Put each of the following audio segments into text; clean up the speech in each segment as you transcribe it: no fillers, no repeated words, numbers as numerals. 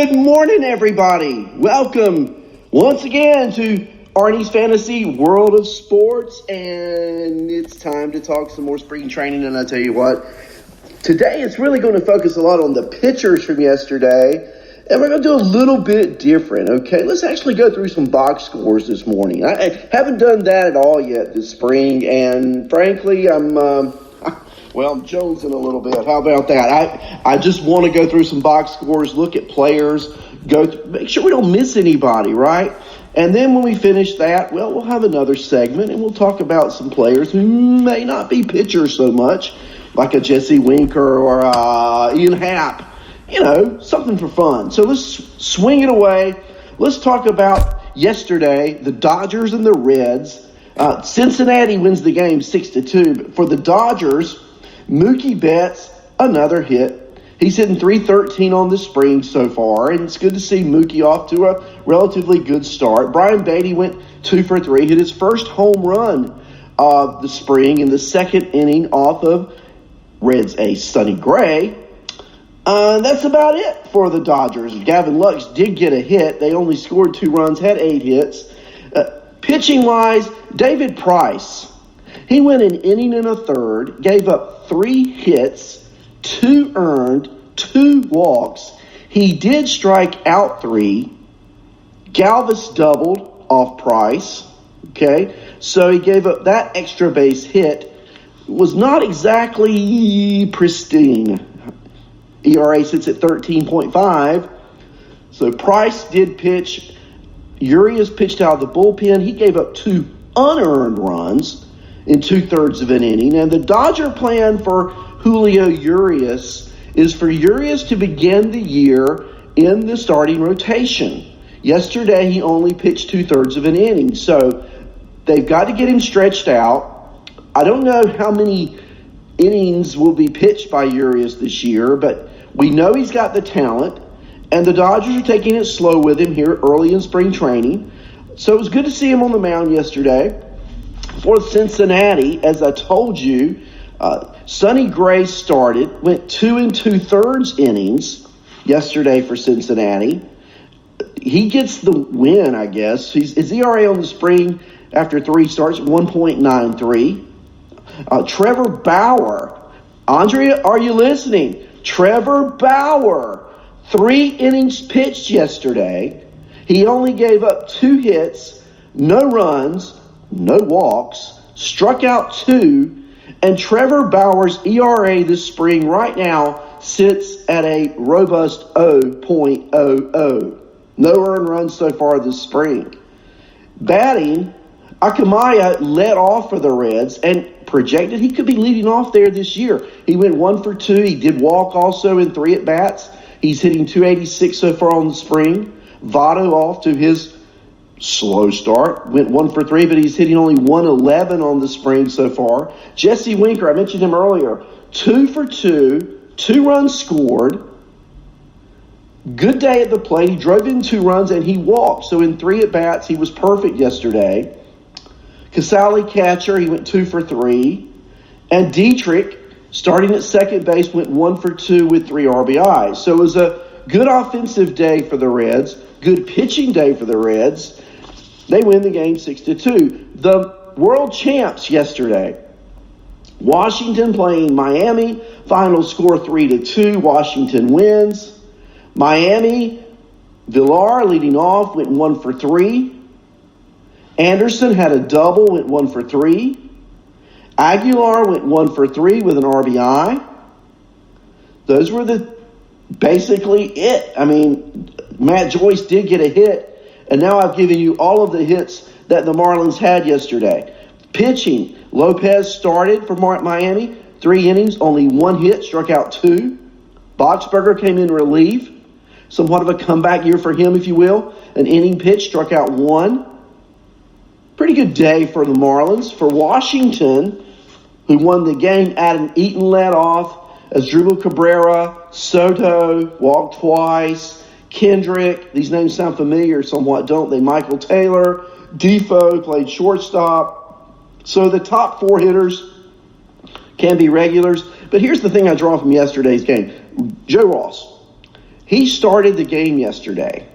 Good morning, everybody. Welcome once again to Arnie's Fantasy World of Sports, and it's time to talk some more spring training. And I tell you what, today it's really going to focus a lot on the pitchers from yesterday, and we're going to do a little bit different, okay? Let's actually go through some box scores this morning. I haven't done that at all yet this spring, and frankly, I'm jonesing a little bit. How about that? I just want to go through some box scores, look at players, make sure we don't miss anybody, right? And then when we finish that, well, we'll have another segment, and we'll talk about some players who may not be pitchers so much, like a Jesse Winker or Ian Happ. You know, something for fun. So let's swing it away. Let's talk about yesterday, the Dodgers and the Reds. Cincinnati wins the game 6-2. But for the Dodgers, Mookie Betts, another hit. He's hitting .313 on the spring so far, and it's good to see Mookie off to a relatively good start. Brian Beatty went 2 for 3, hit his first home run of the spring in the second inning off of Reds ace Sonny Gray. That's about it for the Dodgers. Gavin Lux did get a hit. They only scored 2 runs, had 8 hits. Pitching-wise, David Price. He went an inning and a third, gave up 3 hits, 2 earned, 2 walks. He did strike out 3. Galvis doubled off Price. Okay, so he gave up that extra base hit. Was not exactly pristine. ERA sits at 13.5. So Price did pitch. Urias pitched out of the bullpen. He gave up 2 unearned runs in 2/3 of an inning. And the Dodger plan for Julio Urias is for Urias to begin the year in the starting rotation. Yesterday, he only pitched 2/3 of an inning. So they've got to get him stretched out. I don't know how many innings will be pitched by Urias this year, but we know he's got the talent, and the Dodgers are taking it slow with him here early in spring training. So it was good to see him on the mound yesterday. For Cincinnati, as I told you, Sonny Gray started, went 2 2/3 innings yesterday for Cincinnati. He gets the win, I guess. His ERA on the spring after 3 starts, 1.93. Trevor Bauer. Andrea, are you listening? Trevor Bauer, 3 innings pitched yesterday. He only gave up 2 hits, no runs, no walks, struck out 2, and Trevor Bauer's ERA this spring right now sits at a robust 0.00. No earned runs so far this spring. Batting, Akamaya led off for the Reds and projected he could be leading off there this year. He went 1 for 2. He did walk also in 3 at-bats. He's hitting .286 so far on the spring. Votto off to his slow start. Went 1 for 3, but he's hitting only .111 on the spring so far. Jesse Winker, I mentioned him earlier. 2 for 2. 2 runs scored. Good day at the plate. He drove in 2 runs and he walked. So in 3 at-bats, he was perfect yesterday. Casale catcher, he went 2 for 3. And Dietrich, starting at second base, went 1 for 2 with 3 RBIs. So it was a good offensive day for the Reds, good pitching day for the Reds. They win the game 6-2. The world champs yesterday, Washington playing Miami, final score 3-2. Washington wins. Miami, Villar leading off, went 1 for 3. Anderson had a double, went 1 for 3. Aguilar went 1 for 3 with an RBI. Those were basically it. I mean, Matt Joyce did get a hit, and now I've given you all of the hits that the Marlins had yesterday. Pitching, Lopez started for Miami, 3 innings, only 1 hit, struck out 2. Boxberger came in relief, somewhat of a comeback year for him, if you will. An inning pitch, struck out 1. Pretty good day for the Marlins. For Washington, who won the game, Adam Eaton led off as Drupal Cabrera, Soto walked twice, Kendrick, these names sound familiar somewhat, don't they? Michael Taylor, Defoe played shortstop. So the top 4 hitters can be regulars. But here's the thing I draw from yesterday's game. Joe Ross, He started the game yesterday.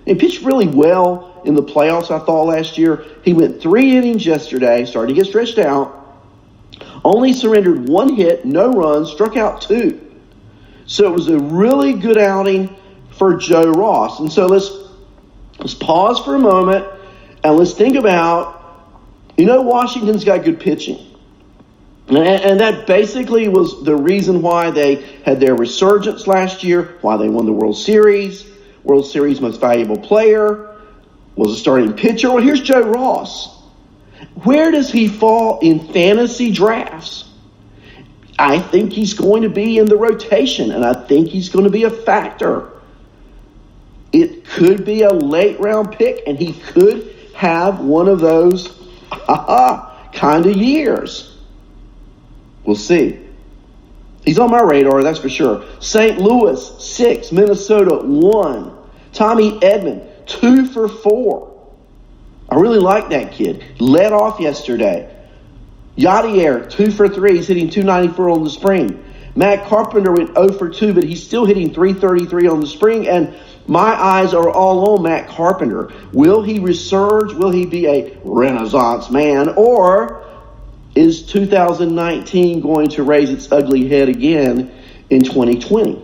He pitched really well in the playoffs, I thought, last year. He went 3 innings yesterday, started to get stretched out. Only surrendered 1 hit, no runs, struck out 2. So it was a really good outing for Joe Ross. And so let's pause for a moment and let's think about, Washington's got good pitching. And that basically was the reason why they had their resurgence last year, why they won the World Series. World Series most valuable player was a starting pitcher. Well, here's Joe Ross. Where does he fall in fantasy drafts? I think he's going to be in the rotation, and I think he's going to be a factor. It could be a late round pick, and he could have one of those kind of years. We'll see. He's on my radar, that's for sure. St. Louis, 6. Minnesota, 1. Tommy Edman, 2 for 4. I really like that kid. Led off yesterday. Yadier, 2 for 3. He's hitting .294 on the spring. Matt Carpenter went 0 for 2, but he's still hitting .333 on the spring. And my eyes are all on Matt Carpenter. Will he resurge? Will he be a renaissance man? Or is 2019 going to raise its ugly head again in 2020?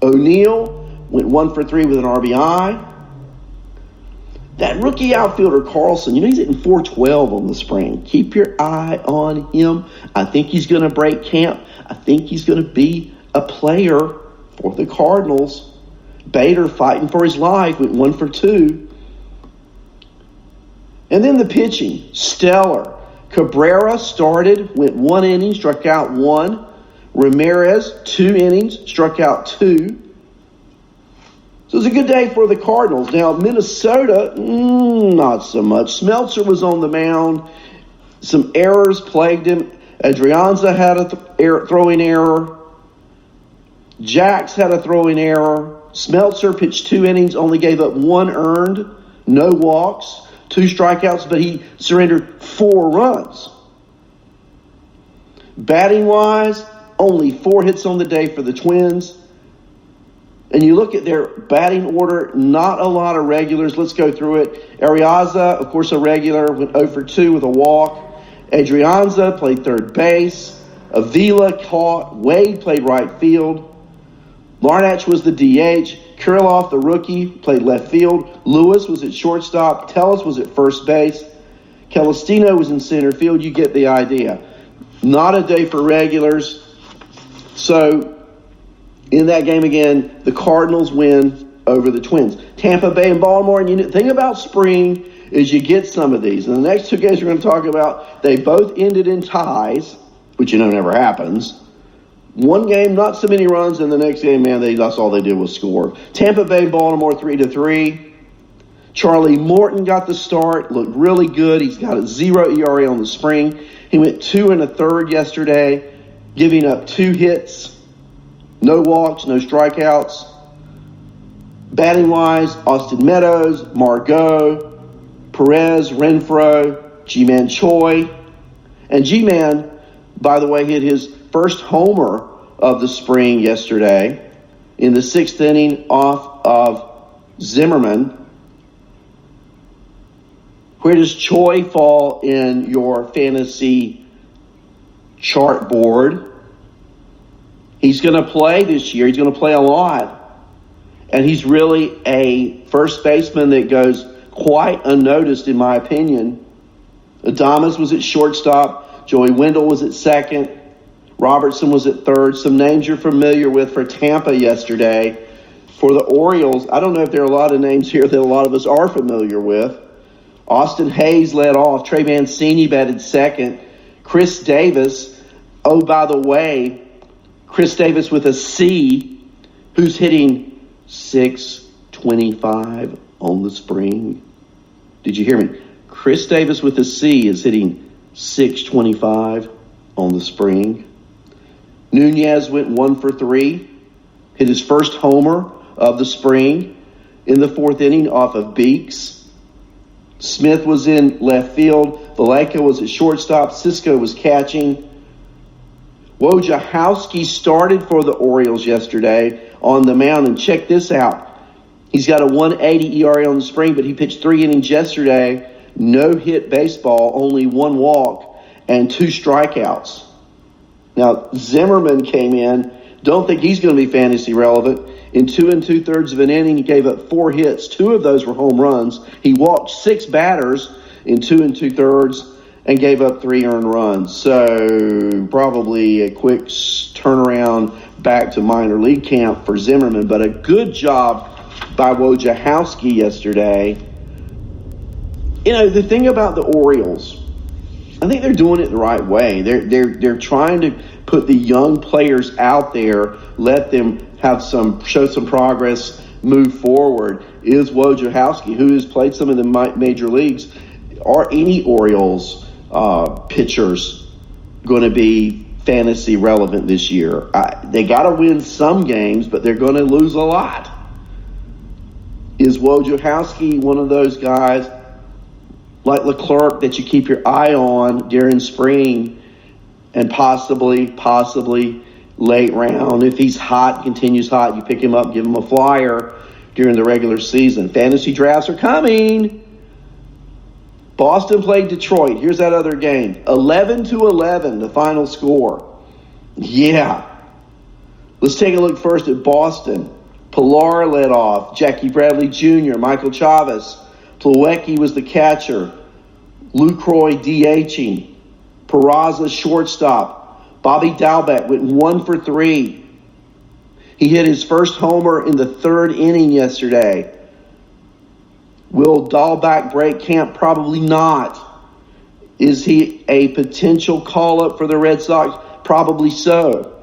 O'Neill went 1 for 3 with an RBI. That rookie outfielder, Carlson, he's hitting .412 on the spring. Keep your eye on him. I think he's going to break camp. I think he's going to be a player for the Cardinals. Bader, fighting for his life, went 1 for 2. And then the pitching, stellar. Cabrera started, went 1 inning, struck out 1. Ramirez, 2 innings, struck out 2. So it was a good day for the Cardinals. Now, Minnesota, not so much. Smeltzer was on the mound. Some errors plagued him. Adrianza had a throwing error. Jax had a throwing error. Smeltzer pitched 2 innings, only gave up 1 earned, no walks, 2 strikeouts, but he surrendered 4 runs. Batting-wise, only 4 hits on the day for the Twins. And you look at their batting order, not a lot of regulars. Let's go through it. Arriaza, of course, a regular, went 0 for 2 with a walk. Adrianza played third base. Avila caught. Wade played right field. Larnach was the DH. Kirilloff, the rookie, played left field. Lewis was at shortstop. Tellus was at first base. Celestino was in center field. You get the idea. Not a day for regulars. So, in that game again, the Cardinals win over the Twins. Tampa Bay and Baltimore, and the thing about spring is you get some of these. And the next 2 games we're going to talk about, they both ended in ties, which never happens. One game, not so many runs, and the next game, that's all they did was score. Tampa Bay, Baltimore, 3-3. Charlie Morton got the start, looked really good. He's got a 0 ERA on the spring. He went 2 1/3 yesterday, giving up 2 hits, no walks, no strikeouts. Batting-wise, Austin Meadows, Margot, Perez, Renfroe, G-Man Choi. And G-Man, by the way, hit his first homer of the spring yesterday in the 6th inning off of Zimmerman. Where does Choi fall in your fantasy chart board? He's going to play this year. He's going to play a lot. And he's really a first baseman that goes quite unnoticed, in my opinion. Adames was at shortstop. Joey Wendell was at second. Robertson was at third. Some names you're familiar with for Tampa yesterday. For the Orioles, I don't know if there are a lot of names here that a lot of us are familiar with. Austin Hayes led off. Trey Mancini batted second. Chris Davis, oh, by the way, Chris Davis with a C, who's hitting .625 on the spring. Did you hear me? Chris Davis with a C is hitting .625 on the spring. Nunez went 1 for 3, hit his first homer of the spring in the 4th inning off of Beeks. Smith was in left field. Vallejo was at shortstop. Cisco was catching. Wojciechowski started for the Orioles yesterday on the mound, and check this out. He's got a 1.80 ERA on the spring, but he pitched 3 innings yesterday. No hit baseball, only 1 walk, and 2 strikeouts. Now, Zimmerman came in. Don't think he's going to be fantasy relevant. In 2 2/3 of an inning, he gave up 4 hits. 2 of those were home runs. He walked 6 batters in 2 2/3 and gave up 3 earned runs. So probably a quick turnaround back to minor league camp for Zimmerman, but a good job by Wojciechowski yesterday. You know, the thing about the Orioles, I think they're doing it the right way. They're trying to put the young players out there, let them show some progress, move forward. Is Wojciechowski, who has played some of the major leagues, are any Orioles pitchers going to be fantasy relevant this year? They got to win some games, but they're going to lose a lot. Is Wojciechowski one of those guys like Leclerc that you keep your eye on during spring and possibly late round? If he's hot, continues hot, you pick him up, give him a flyer during the regular season. Fantasy drafts are coming. Boston played Detroit. Here's that other game. 11-11, the final score. Yeah. Let's take a look first at Boston. Pilar led off. Jackie Bradley Jr., Michael Chavez. Plawecki was the catcher. Lucroy DHing. Peraza shortstop. Bobby Dalbec went 1 for 3. He hit his first homer in the 3rd inning yesterday. Will Dalbec break camp? Probably not. Is he a potential call-up for the Red Sox? Probably so.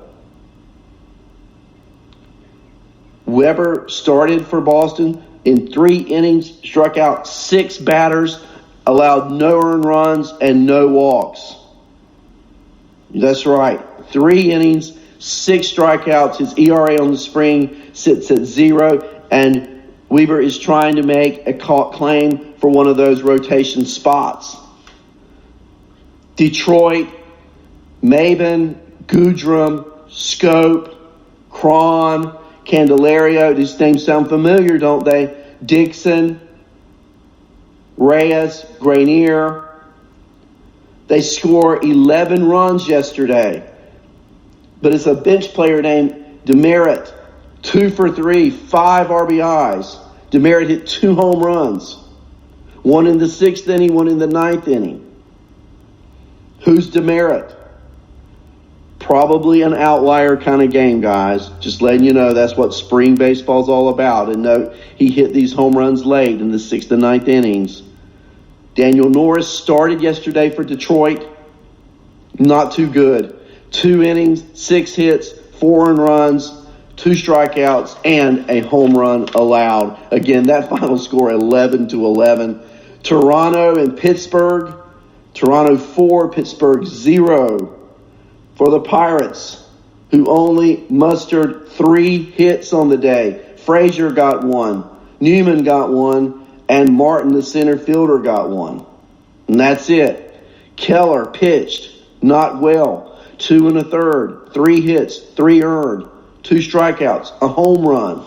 Weber started for Boston in 3 innings, struck out 6 batters, allowed no earned runs and no walks. That's right. 3 innings, 6 strikeouts. His ERA on the spring sits at 0, and Weber is trying to make a claim for one of those rotation spots. Detroit, Maben, Goodrum, Scope, Cron, Candelario. These names sound familiar, don't they? Dixon, Reyes, Grenier. They score 11 runs yesterday. But it's a bench player named Demerit. 2 for 3, 5 RBIs. Demerit hit 2 home runs. 1 in the 6th inning, 1 in the 9th inning. Who's Demerit? Probably an outlier kind of game, guys. Just letting you know that's what spring baseball's all about. And note, he hit these home runs late in the 6th and 9th innings. Daniel Norris started yesterday for Detroit. Not too good. 2 innings, 6 hits, 4 earned runs, 2 strikeouts, and a home run allowed. Again, that final score 11-11. Toronto and Pittsburgh. Toronto 4, Pittsburgh 0. For the Pirates, who only mustered 3 hits on the day. Frazier got 1, Newman got 1, and Martin, the center fielder, got 1. And that's it. Keller pitched not well. 2 1/3, 3 hits, 3 earned, 2 strikeouts, a home run.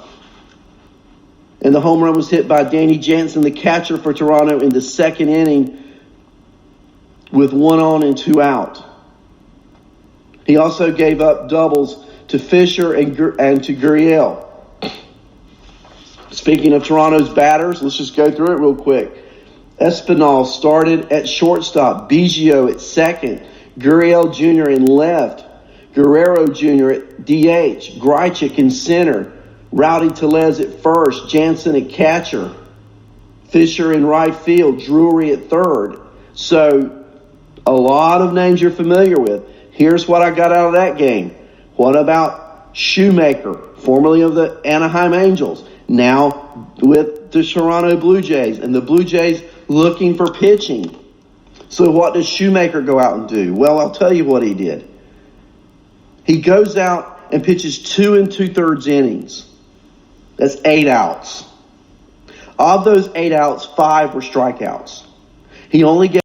And the home run was hit by Danny Jansen, the catcher for Toronto, in the 2nd inning with 1 on and 2 out. He also gave up doubles to Fisher and to Gurriel. Speaking of Toronto's batters, let's just go through it real quick. Espinal started at shortstop. Biggio at 2nd. Gurriel Jr. in left. Guerrero Jr. at DH. Grichuk in center. Rowdy Tellez at 1st. Jansen at catcher. Fisher in right field. Drury at 3rd. So, a lot of names you're familiar with. Here's what I got out of that game. What about Shoemaker, formerly of the Anaheim Angels, now with the Toronto Blue Jays, and the Blue Jays looking for pitching? So what does Shoemaker go out and do? Well, I'll tell you what he did. He goes out and pitches 2 2/3 innings. That's 8 outs. Of those 8 outs, 5 were strikeouts. He only gave